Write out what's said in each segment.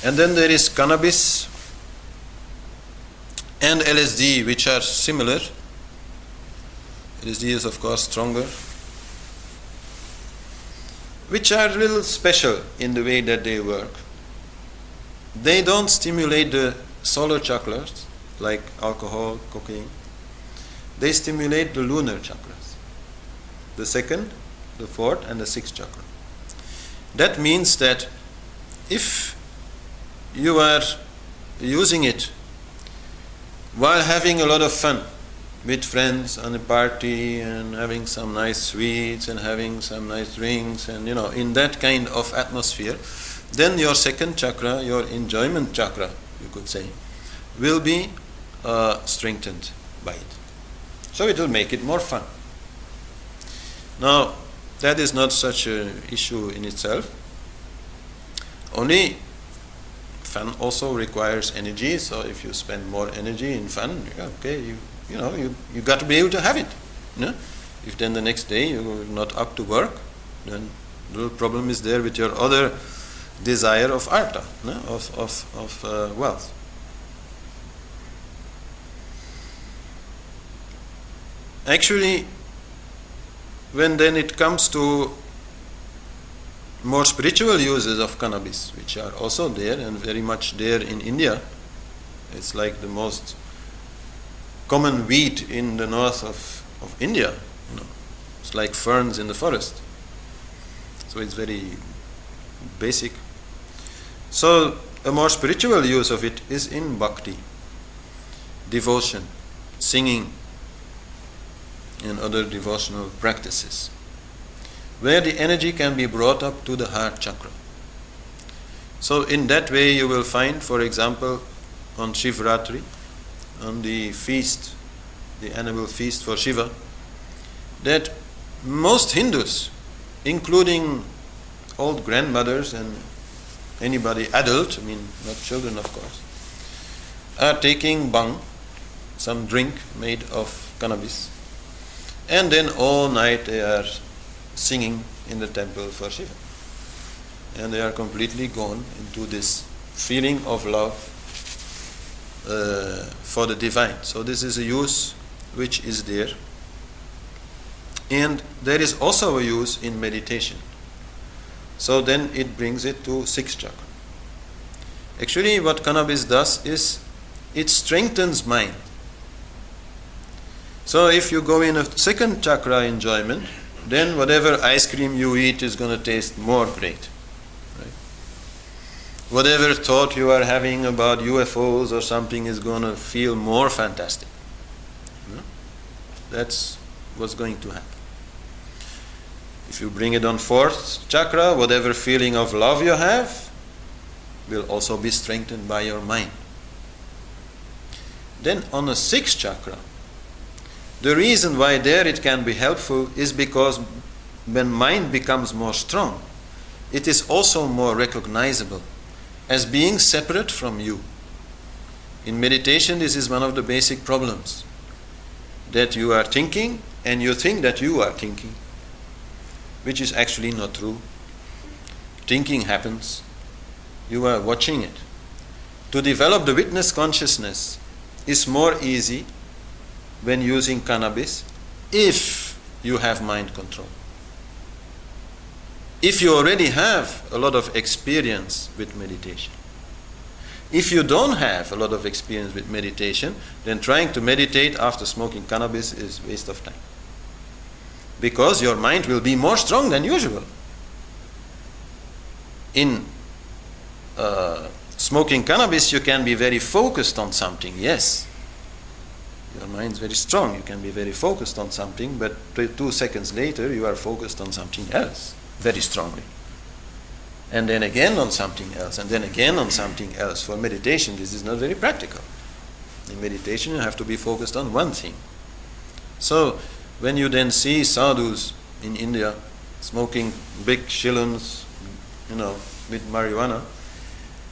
And then there is cannabis and LSD, which are similar. LSD is of course stronger, which are a little special in the way that they work. They don't stimulate the solar chakras like alcohol, cocaine. They stimulate the lunar chakras, the second, the fourth, and the sixth chakra. That means that if you are using it while having a lot of fun with friends on a party and having some nice sweets and having some nice drinks and in that kind of atmosphere, then your second chakra, your enjoyment chakra, you could say, will be strengthened by it. So it will make it more fun. Now, that is not such an issue in itself. Only fun also requires energy, so if you spend more energy in fun, you got to be able to have it. If then the next day you're not up to work, then the little problem is there with your other desire of artha, of wealth. Actually, when then it comes to more spiritual uses of cannabis, which are also there and very much there in India, it's like the most common weed in the north of India. It's like ferns in the forest. So it's very basic. So a more spiritual use of it is in bhakti, devotion, singing, and other devotional practices, where the energy can be brought up to the heart chakra. So in that way you will find, for example, on Shivratri, on the feast, the annual feast for Shiva, that most Hindus, including old grandmothers and anybody adult, not children of course, are taking bhang, some drink made of cannabis, and then all night they are singing in the temple for Shiva. And they are completely gone into this feeling of love for the divine. So this is a use which is there. And there is also a use in meditation. So then it brings it to sixth chakra. Actually what cannabis does is it strengthens mind. So if you go in a second chakra enjoyment, then whatever ice cream you eat is going to taste more great. Right? Whatever thought you are having about UFOs or something is going to feel more fantastic. That's what's going to happen. If you bring it on fourth chakra, whatever feeling of love you have will also be strengthened by your mind. Then on a sixth chakra, the reason why there it can be helpful is because when mind becomes more strong, it is also more recognizable as being separate from you. In meditation, this is one of the basic problems, that you are thinking and you think that you are thinking, which is actually not true. Thinking happens, you are watching it. To develop the witness consciousness is more easy when using cannabis if you have mind control. If you already have a lot of experience with meditation. If you don't have a lot of experience with meditation, then trying to meditate after smoking cannabis is a waste of time. Because your mind will be more strong than usual. In smoking cannabis, you can be very focused on something, yes. Your mind is very strong, you can be very focused on something, but 2 seconds later you are focused on something else, very strongly. And then again on something else, and then again on something else. For meditation, this is not very practical. In meditation, you have to be focused on one thing. So, when you then see sadhus in India smoking big shillons, with marijuana,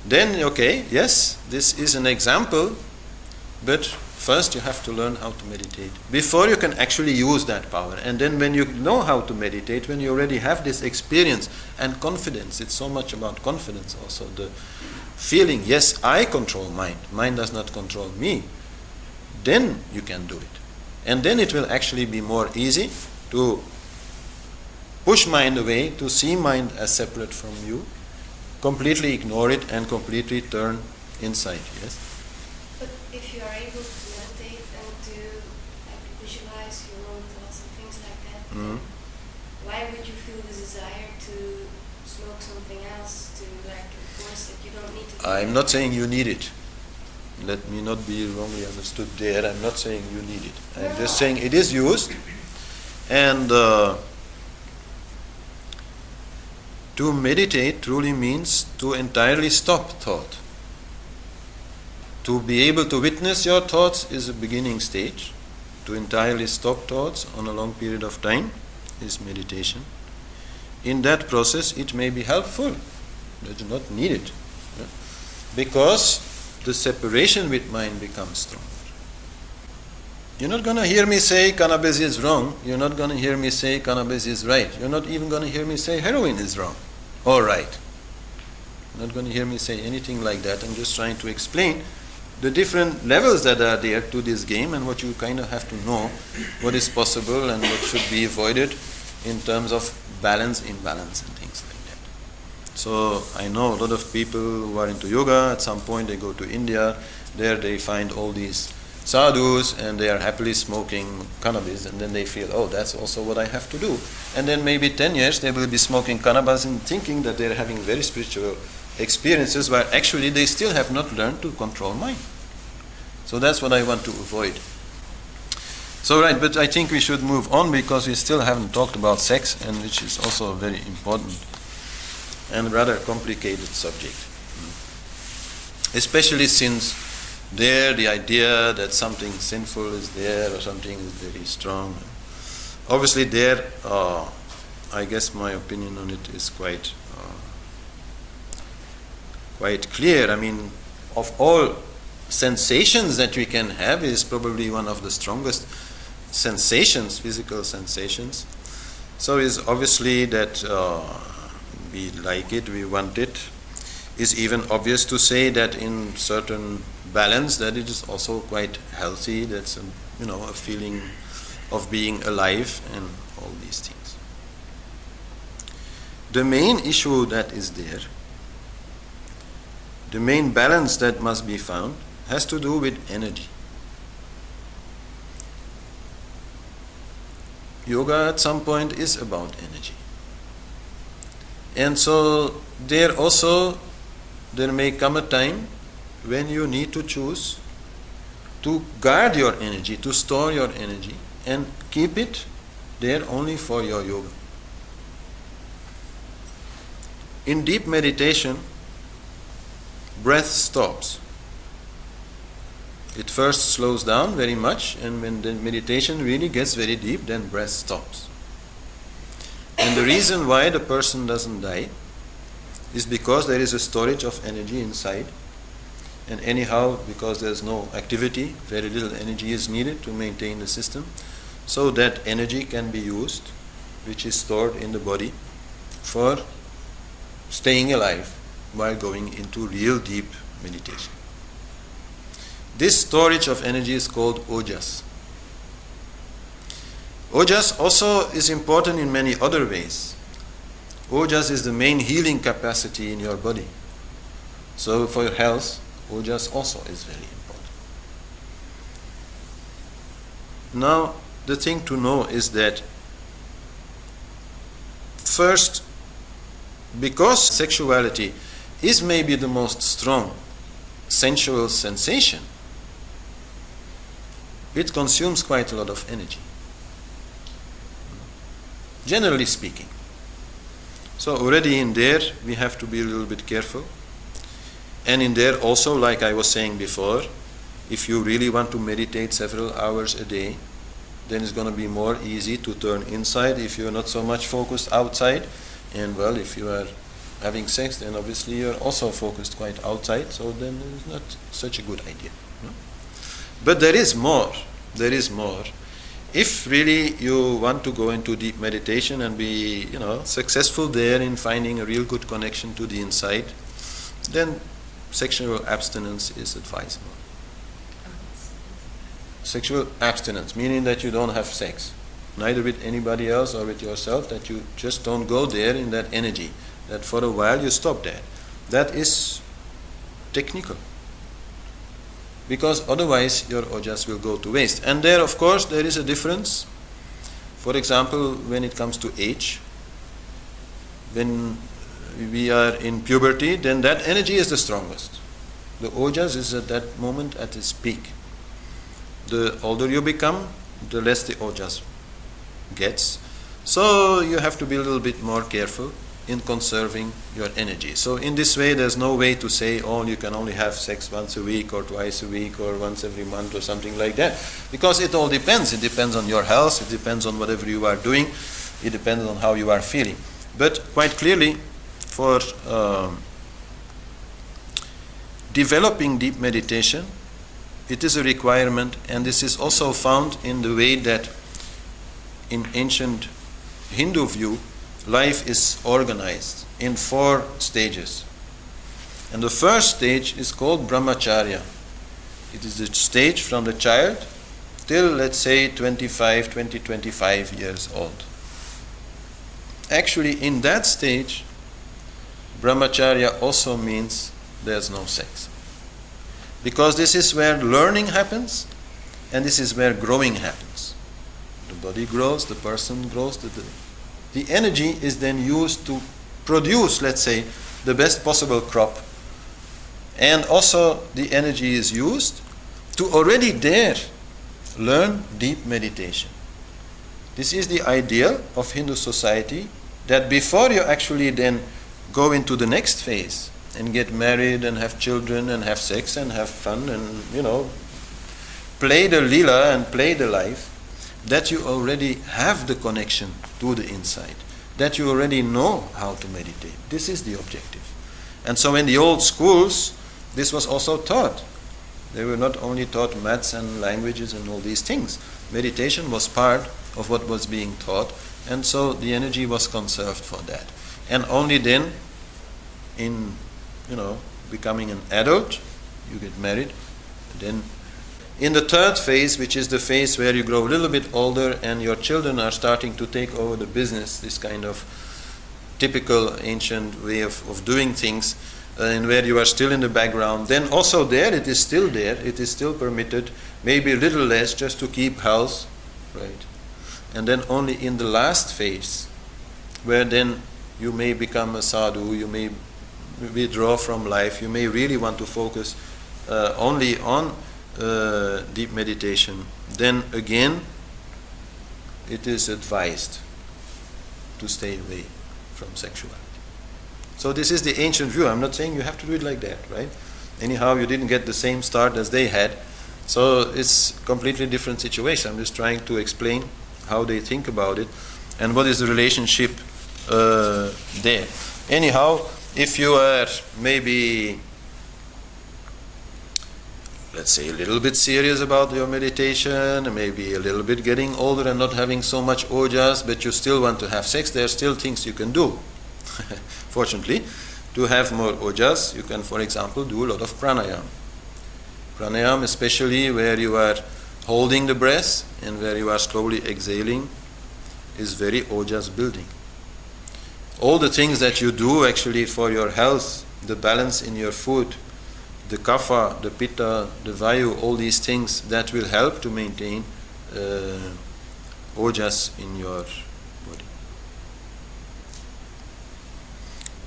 then okay, yes, this is an example, but First you have to learn how to meditate before you can actually use that power. And then when you know how to meditate, when you already have this experience and confidence, it's so much about confidence also, the feeling, yes, I control mind, mind does not control me, then you can do it. And then it will actually be more easy to push mind away, to see mind as separate from you, completely ignore it and completely turn inside, yes? But if you are able to meditate and to visualize your own thoughts and things like that, then why would you feel the desire to smoke something else, to enforce it? You don't need to. I'm not saying you need it. Let me not be wrongly understood there. I'm not saying you need it. I'm just saying it is used, and to meditate truly means to entirely stop thought. To be able to witness your thoughts is a beginning stage. To entirely stop thoughts on a long period of time is meditation. In that process, it may be helpful. You do not need it. Yeah? Because the separation with mind becomes stronger. You're not going to hear me say cannabis is wrong. You're not going to hear me say cannabis is right. You're not even going to hear me say heroin is wrong or right. You're not going to hear me say anything like that. I'm just trying to explain the different levels that are there to this game and what you kind of have to know, what is possible and what should be avoided in terms of balance, imbalance and things like that. So I know a lot of people who are into yoga. At some point they go to India. There they find all these sadhus and they are happily smoking cannabis, and then they feel, oh, that's also what I have to do. And then maybe 10 years they will be smoking cannabis and thinking that they're having very spiritual experiences, where actually they still have not learned to control mind. So that's what I want to avoid. So right, but I think we should move on because we still haven't talked about sex, and which is also a very important and rather complicated subject. Especially since there the idea that something sinful is there or something is very strong. Obviously there, I guess my opinion on it is quite clear. I mean, of all sensations that we can have, is probably one of the strongest sensations, physical sensations. So it's obviously that we like it, we want it. It's even obvious to say that in certain balance that it is also quite healthy. That's a feeling of being alive and all these things. The main issue that is there, the main balance that must be found, has to do with energy. Yoga at some point is about energy. And so there may come a time when you need to choose to guard your energy, to store your energy and keep it there only for your yoga. In deep meditation, breath stops. It first slows down very much, and when the meditation really gets very deep, then breath stops. And the reason why the person doesn't die is because there is a storage of energy inside, and anyhow, because there's no activity, very little energy is needed to maintain the system, so that energy can be used, which is stored in the body, for staying alive while going into real deep meditation. This storage of energy is called ojas. Ojas also is important in many other ways. Ojas is the main healing capacity in your body. So for your health, ojas also is very important. Now, the thing to know is that first, because sexuality is maybe the most strong sensual sensation, it consumes quite a lot of energy, generally speaking. So already in there we have to be a little bit careful. And in there also, like I was saying before, if you really want to meditate several hours a day, then it's going to be more easy to turn inside if you're not so much focused outside. And well, if you are having sex, then obviously you're also focused quite outside, so then it's not such a good idea. No? But there is more. There is more. If really you want to go into deep meditation and be, successful there in finding a real good connection to the inside, then sexual abstinence is advisable. Sexual abstinence, meaning that you don't have sex, neither with anybody else or with yourself, that you just don't go there in that energy, that for a while you stop there. That is technical, because otherwise your ojas will go to waste. And there, of course, there is a difference. For example, when it comes to age, when we are in puberty, then that energy is the strongest. The ojas is at that moment at its peak. The older you become, the less the ojas gets. So you have to be a little bit more careful in conserving your energy. So in this way, there's no way to say, oh, you can only have sex once a week or twice a week or once every month or something like that. Because it all depends. It depends on your health. It depends on whatever you are doing. It depends on how you are feeling. But quite clearly, for developing deep meditation, it is a requirement, and this is also found in the way that in ancient Hindu view, life is organized in 4 stages. And the first stage is called brahmacharya. It is the stage from the child till, let's say, 25 years old. Actually, in that stage, brahmacharya also means there's no sex. Because this is where learning happens, and this is where growing happens. The body grows, the person grows, the energy is then used to produce, let's say, the best possible crop. And also the energy is used to already there learn deep meditation. This is the ideal of Hindu society, that before you actually then go into the next phase and get married and have children and have sex and have fun and, play the lila and play the life, that you already have the connection to the inside, that you already know how to meditate. This is the objective. And so in the old schools, this was also taught. They were not only taught maths and languages and all these things. Meditation was part of what was being taught, and so the energy was conserved for that. And only then, in becoming an adult, you get married. Then in the third phase, which is the phase where you grow a little bit older and your children are starting to take over the business, this kind of typical ancient way of doing things, and where you are still in the background, then also there, it is still permitted, maybe a little less, just to keep health, right? And then only in the last phase, where then you may become a sadhu, you may withdraw from life, you may really want to focus only on deep meditation, then again it is advised to stay away from sexuality. So this is the ancient view. I'm not saying you have to do it like that, right? Anyhow, you didn't get the same start as they had, so it's a completely different situation. I'm just trying to explain how they think about it and what is the relationship there. Anyhow, if you are maybe, let's say, a little bit serious about your meditation, maybe a little bit getting older and not having so much ojas, but you still want to have sex, there are still things you can do. Fortunately, to have more ojas, you can, for example, do a lot of pranayama. Pranayama, especially where you are holding the breath and where you are slowly exhaling, is very ojas building. All the things that you do actually for your health, the balance in your food, the kapha, the pitta, the vayu, all these things that will help to maintain ojas in your body.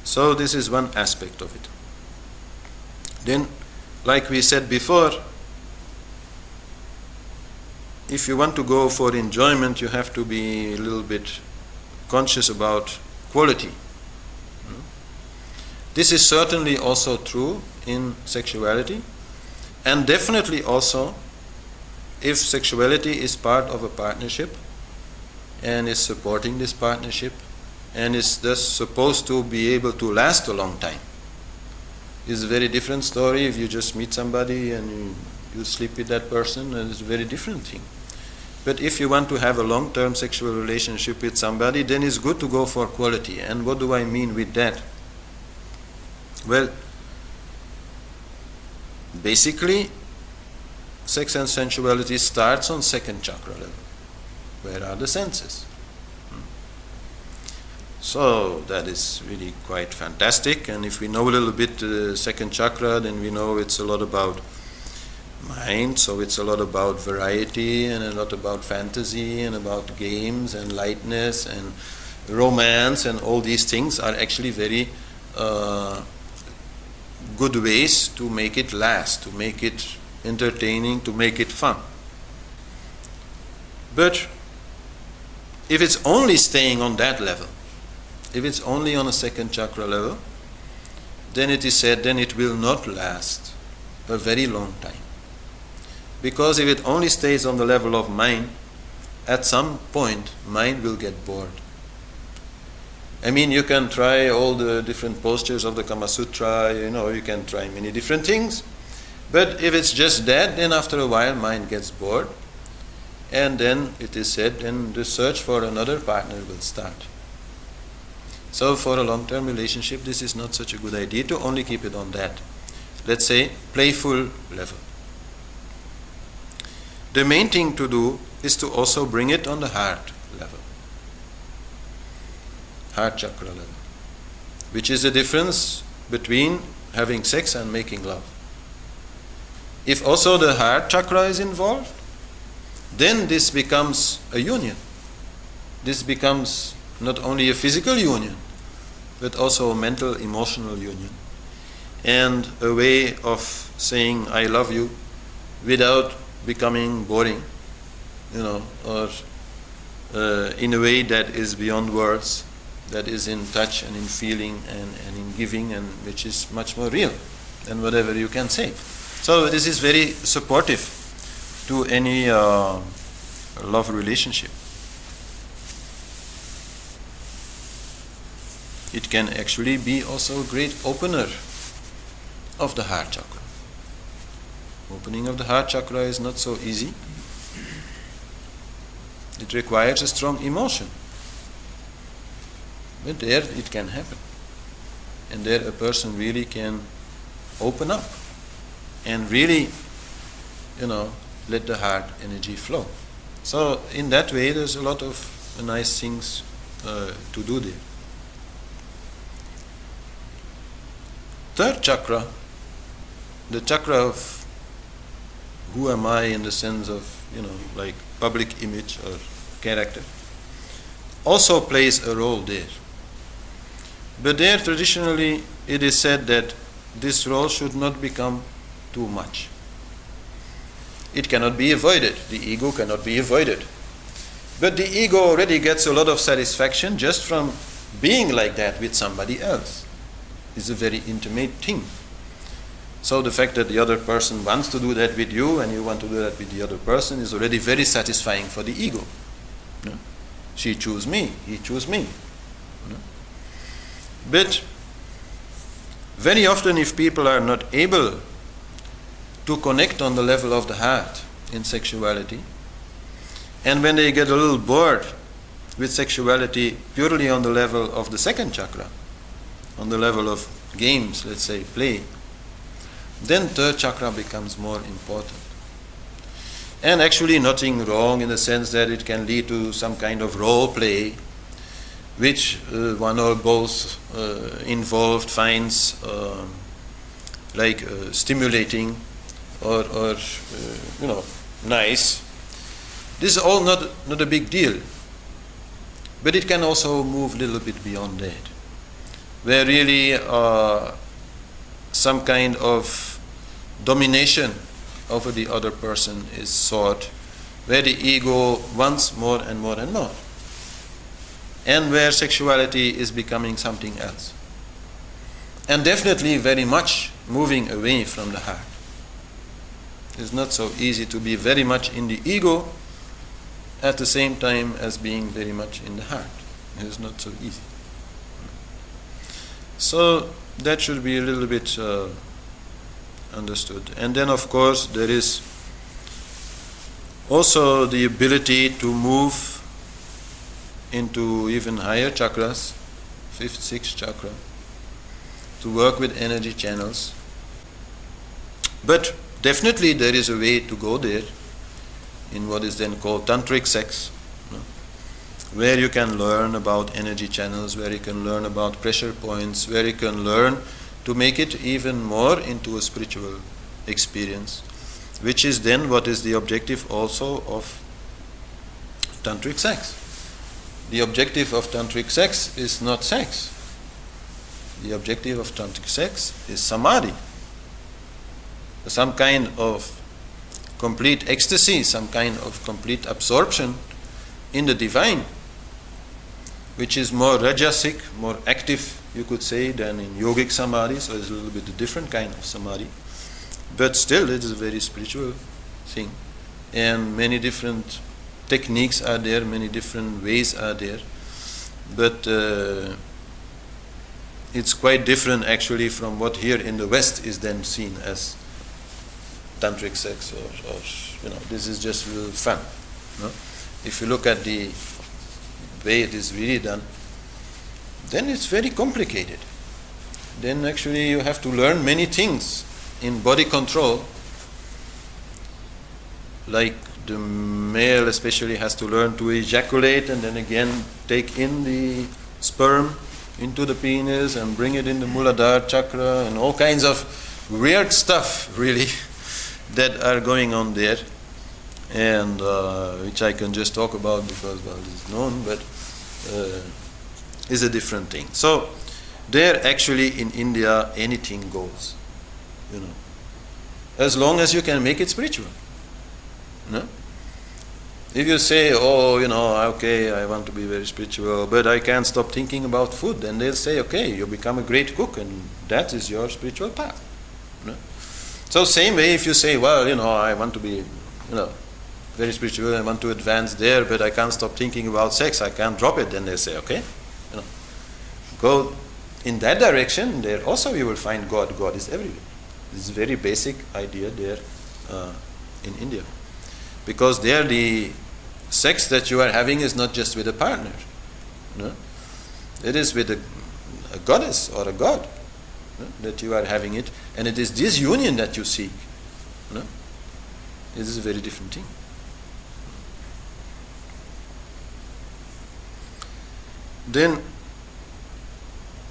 So this is one aspect of it. Then, like we said before, if you want to go for enjoyment, you have to be a little bit conscious about quality. This is certainly also true in sexuality, and definitely also if sexuality is part of a partnership and is supporting this partnership and is thus supposed to be able to last a long time. It's a very different story if you just meet somebody and You sleep with that person, and it's a very different thing. But if you want to have a long-term sexual relationship with somebody, then it's good to go for quality. And what do I mean with that? Well, basically, sex and sensuality starts on second chakra level. Where are the senses? So that is really quite fantastic. And if we know a little bit second chakra, then we know it's a lot about mind, so it's a lot about variety and a lot about fantasy and about games and lightness and romance, and all these things are actually very good ways to make it last, to make it entertaining, to make it fun. But if it's only staying on that level, if it's only on a second chakra level, then it is said, then it will not last a very long time. Because if it only stays on the level of mind, at some point mind will get bored. I mean, you can try all the different postures of the Kama Sutra, you can try many different things, but if it's just that, then after a while mind gets bored, and then it is said, then the search for another partner will start. So for a long-term relationship, this is not such a good idea to only keep it on that, let's say, playful level. The main thing to do is to also bring it on the heart level, heart chakra level, which is the difference between having sex and making love. If also the heart chakra is involved, then this becomes a union. This becomes not only a physical union, but also a mental, emotional union, and a way of saying I love you without becoming boring, or in a way that is beyond words, that is in touch and in feeling and in giving, and which is much more real than whatever you can say. So this is very supportive to any love relationship. It can actually be also a great opener of the heart chakra. Opening of the heart chakra is not so easy. It requires a strong emotion. But there it can happen. And there a person really can open up and really, let the heart energy flow. So in that way there's a lot of nice things to do there. Third chakra, the chakra of who am I in the sense of, like public image or character, also plays a role there. But there traditionally it is said that this role should not become too much. It cannot be avoided. The ego cannot be avoided. But the ego already gets a lot of satisfaction just from being like that with somebody else. It's a very intimate thing. So the fact that the other person wants to do that with you and you want to do that with the other person is already very satisfying for the ego. She chose me, he chose me. But very often if people are not able to connect on the level of the heart in sexuality, and when they get a little bored with sexuality purely on the level of the second chakra, on the level of games, let's say, play, then third chakra becomes more important. And actually nothing wrong in the sense that it can lead to some kind of role play, which one or both involved finds stimulating or nice. This is all not a big deal. But it can also move a little bit beyond that, where really some kind of domination over the other person is sought, where the ego wants more and more and more, and where sexuality is becoming something else. And definitely very much moving away from the heart. It's not so easy to be very much in the ego at the same time as being very much in the heart. It's not so easy. So that should be a little bit understood. And then of course there is Also the ability to move into even higher chakras, 5th, 6th chakra, to work with energy channels. But definitely there is a way to go there in what is then called Tantric sex, where you can learn about energy channels, where you can learn about pressure points, where you can learn to make it even more into a spiritual experience, which is then what is the objective also of Tantric sex. The objective of Tantric sex is not sex. The objective of Tantric sex is samadhi, some kind of complete ecstasy, some kind of complete absorption in the divine, which is more rajasic, more active, you could say, than in yogic samadhi. So it's a little bit a different kind of samadhi, but still it is a very spiritual thing, and many different techniques are there, many different ways are there, but it's quite different actually from what here in the West is then seen as Tantric sex, or this is just a little fun. No? If you look at the way it is really done, then it's very complicated. Then actually you have to learn many things in body control, like the male especially has to learn to ejaculate and then again take in the sperm into the penis and bring it in the Muladhara chakra, and all kinds of weird stuff really that are going on there, and which I can just talk about because it's known, but is a different thing. So there actually in India anything goes, as long as you can make it spiritual. If you say, okay, I want to be very spiritual, but I can't stop thinking about food, then they'll say, okay, you become a great cook, and that is your spiritual path. So same way, if you say, well, I want to be, very spiritual, I want to advance there, but I can't stop thinking about sex, I can't drop it, then they say, okay, go in that direction, there also you will find God. God is everywhere. This is a very basic idea there in India. Because there the sex that you are having is not just with a partner. It is with a goddess or a god that you are having it, and it is this union that you seek. It is a very different thing. Then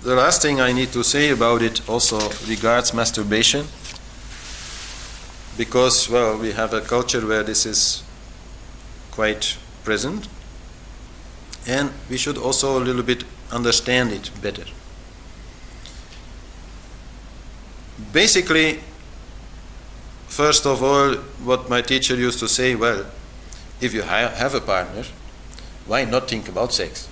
the last thing I need to say about it also regards masturbation, because we have a culture where this is quite present, and we should also a little bit understand it better. Basically, first of all, what my teacher used to say, if you have a partner, why not think about sex?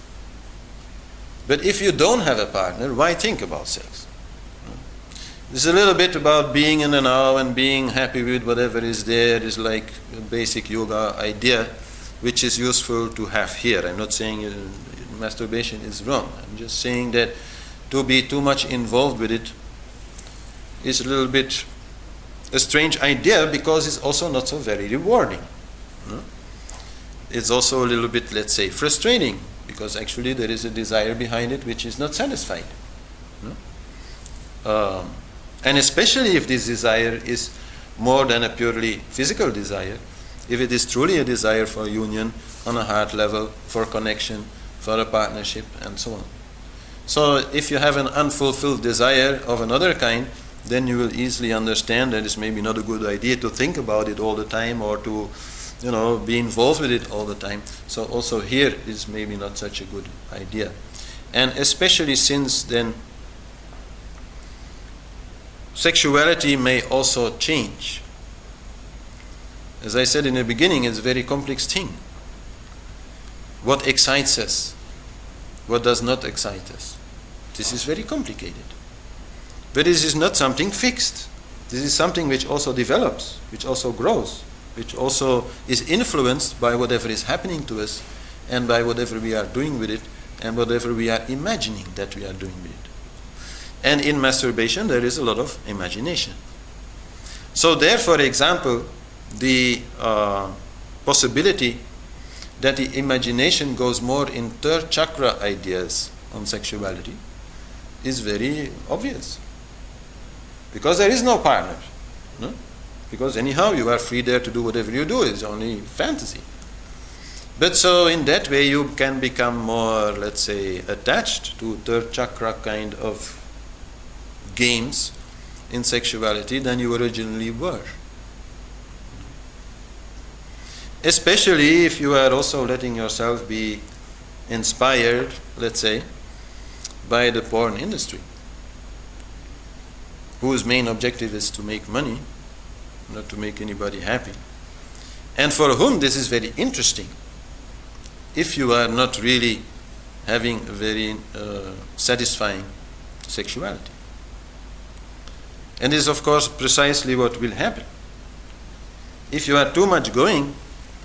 But if you don't have a partner, why think about sex? It's a little bit about being in the now and being happy with whatever is there. Is like a basic yoga idea, which is useful to have here. I'm not saying masturbation is wrong. I'm just saying that to be too much involved with it is a little bit a strange idea, because it's also not so very rewarding. It's also a little bit, let's say, frustrating, because actually there is a desire behind it which is not satisfied. And especially if this desire is more than a purely physical desire, if it is truly a desire for union on a heart level, for connection, for a partnership, and so on. So if you have an unfulfilled desire of another kind, then you will easily understand that it's maybe not a good idea to think about it all the time, or to be involved with it all the time. So also here is maybe not such a good idea. And especially since then sexuality may also change. As I said in the beginning, it's a very complex thing. What excites us? What does not excite us? This is very complicated. But this is not something fixed. This is something which also develops, which also grows, which also is influenced by whatever is happening to us, and by whatever we are doing with it, and whatever we are imagining that we are doing with it. And in masturbation there is a lot of imagination. So there, for example, the possibility that the imagination goes more in third chakra ideas on sexuality is very obvious. Because there is no partner. No? Because anyhow you are free there to do whatever you do, it's only fantasy. But so in that way you can become more, let's say, attached to third chakra kind of games in sexuality than you originally were. Especially if you are also letting yourself be inspired, let's say, by the porn industry, whose main objective is to make money, not to make anybody happy, and for whom this is very interesting if you are not really having a very satisfying sexuality. And this is of course precisely what will happen. If you are too much going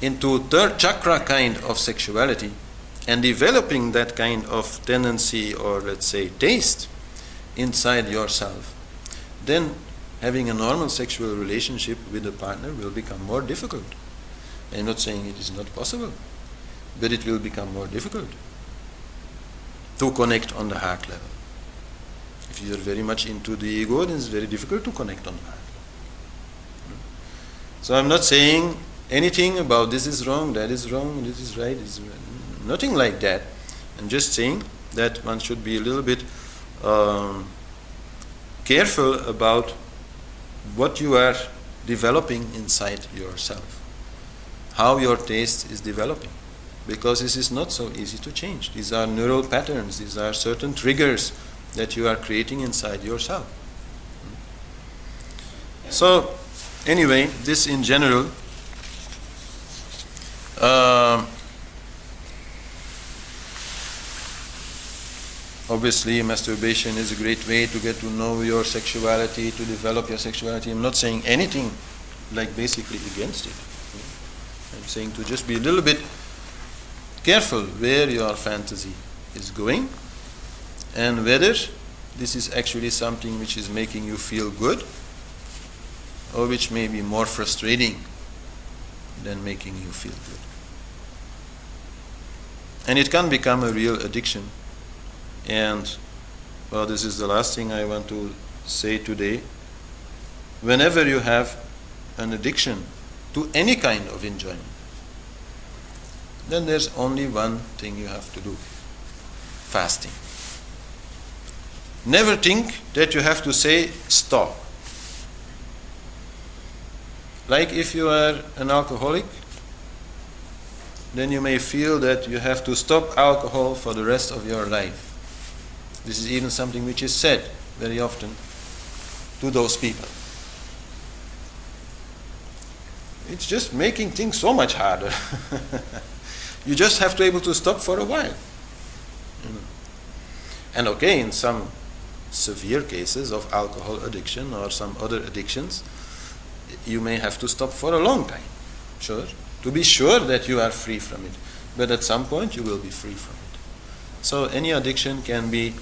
into third chakra kind of sexuality and developing that kind of tendency or let's say taste inside yourself, then having a normal sexual relationship with a partner will become more difficult. I'm not saying it is not possible, but it will become more difficult to connect on the heart level. If you are very much into the ego, then it's very difficult to connect on the heart level. So I'm not saying anything about this is wrong, that is wrong, this is right, nothing like that. I'm just saying that one should be a little bit careful about what you are developing inside yourself, how your taste is developing, because this is not so easy to change. These are neural patterns, these are certain triggers that you are creating inside yourself. So anyway, this in general obviously masturbation is a great way to get to know your sexuality, to develop your sexuality. I'm not saying anything like basically against it. I'm saying to just be a little bit careful where your fantasy is going and whether this is actually something which is making you feel good or which may be more frustrating than making you feel good. And it can become a real addiction. And well, this is the last thing I want to say today. Whenever you have an addiction to any kind of enjoyment, then there's only one thing you have to do: fasting. Never think that you have to say stop. Like if you are an alcoholic, then you may feel that you have to stop alcohol for the rest of your life. This is even something which is said very often to those people. It's just making things so much harder. You just have to be able to stop for a while. You know. And okay, in some severe cases of alcohol addiction or some other addictions, you may have to stop for a long time, sure, to be sure that you are free from it. But at some point you will be free from it. So any addiction can be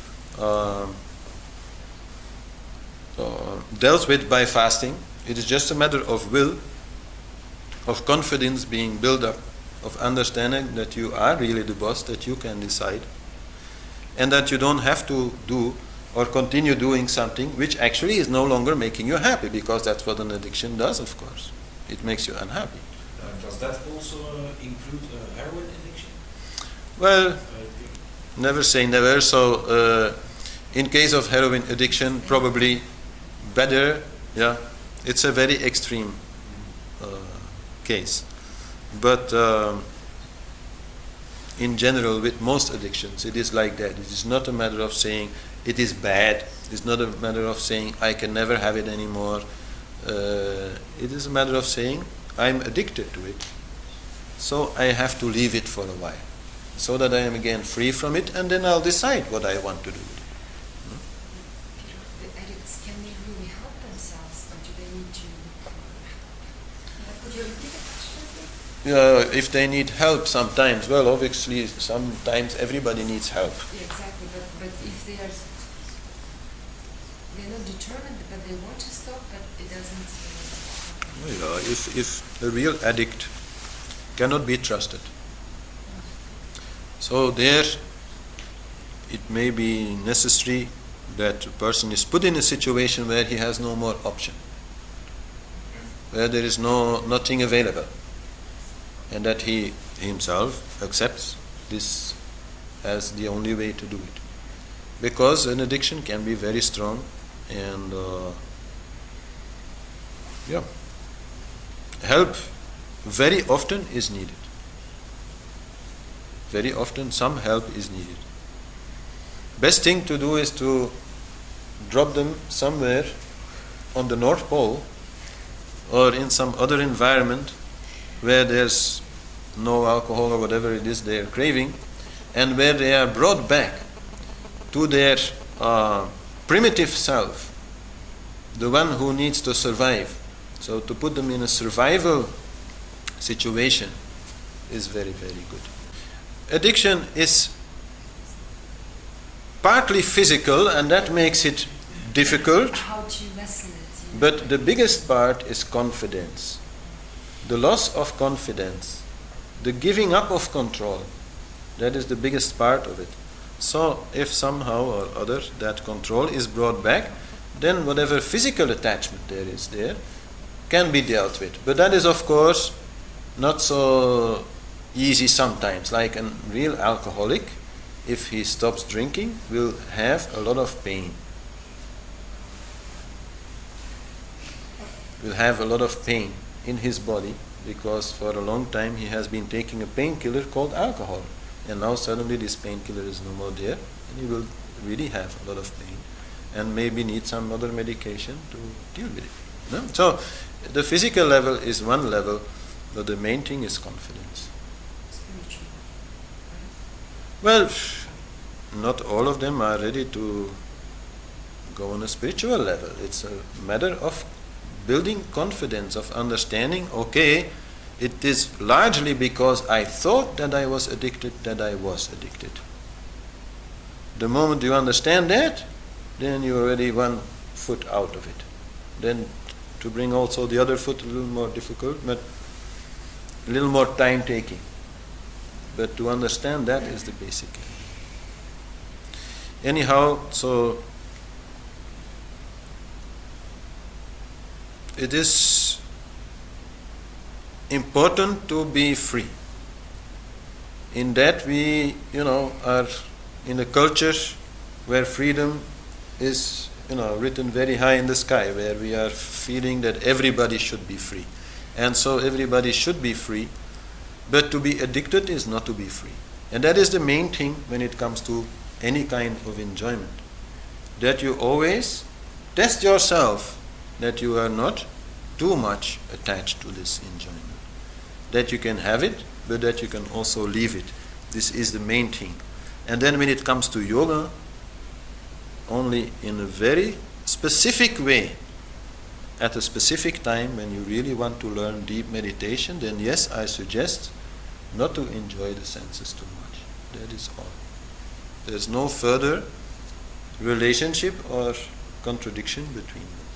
dealt with by fasting. It is just a matter of will, of confidence being built up, of understanding that you are really the boss, that you can decide, and that you don't have to do or continue doing something which actually is no longer making you happy, because that's what an addiction does, of course. It makes you unhappy. Does that also include heroin addiction? Well, never say never. So in case of heroin addiction, probably better. Yeah, it's a very extreme case. But in general, with most addictions, it is like that. It is not a matter of saying it is bad. It's not a matter of saying I can never have it anymore. It is a matter of saying I'm addicted to it, so I have to leave it for a while, so that I am again free from it, and then I'll decide what I want to do with it. The addicts, can they really help themselves, or do they need to? Could you repeat the question? If they need help sometimes, well, obviously sometimes everybody needs help. Yeah, exactly, but if they're not determined, but they want to stop, but it doesn't. Well, if a real addict cannot be trusted. So there it may be necessary that a person is put in a situation where he has no more option, where there is nothing available, and that he himself accepts this as the only way to do it. Because an addiction can be very strong, and help very often is needed. Very often some help is needed. Best thing to do is to drop them somewhere on the North Pole or in some other environment where there's no alcohol or whatever it is they are craving, and where they are brought back to their primitive self, the one who needs to survive. So to put them in a survival situation is very, very good. Addiction is partly physical, and that makes it difficult. How to lessen it? But the biggest part is confidence. The loss of confidence, the giving up of control, that is the biggest part of it. So if somehow or other that control is brought back, then whatever physical attachment there is there can be dealt with. But that is of course not so easy sometimes. Like a real alcoholic, if he stops drinking, will have a lot of pain. Will have a lot of pain in his body, because for a long time he has been taking a painkiller called alcohol, and now suddenly this painkiller is no more there, and he will really have a lot of pain and maybe need some other medication to deal with it. No? So the physical level is one level, but the main thing is confidence. Spiritual. Well, not all of them are ready to go on a spiritual level. It's a matter of building confidence, of understanding, okay, it is largely because I thought that I was addicted that I was addicted. The moment you understand that, then you're already 1 foot out of it. Then to bring also the other foot a little more difficult, but a little more time taking. But to understand that is the basic. Anyhow, so it is important to be free. In that we, are in a culture where freedom is, written very high in the sky, where we are feeling that everybody should be free. And so everybody should be free, but to be addicted is not to be free. And that is the main thing when it comes to any kind of enjoyment. That you always test yourself that you are not too much attached to this enjoyment. That you can have it, but that you can also leave it. This is the main thing. And then when it comes to yoga, only in a very specific way, at a specific time when you really want to learn deep meditation, then yes, I suggest not to enjoy the senses too much. That is all. There is no further relationship or contradiction between them.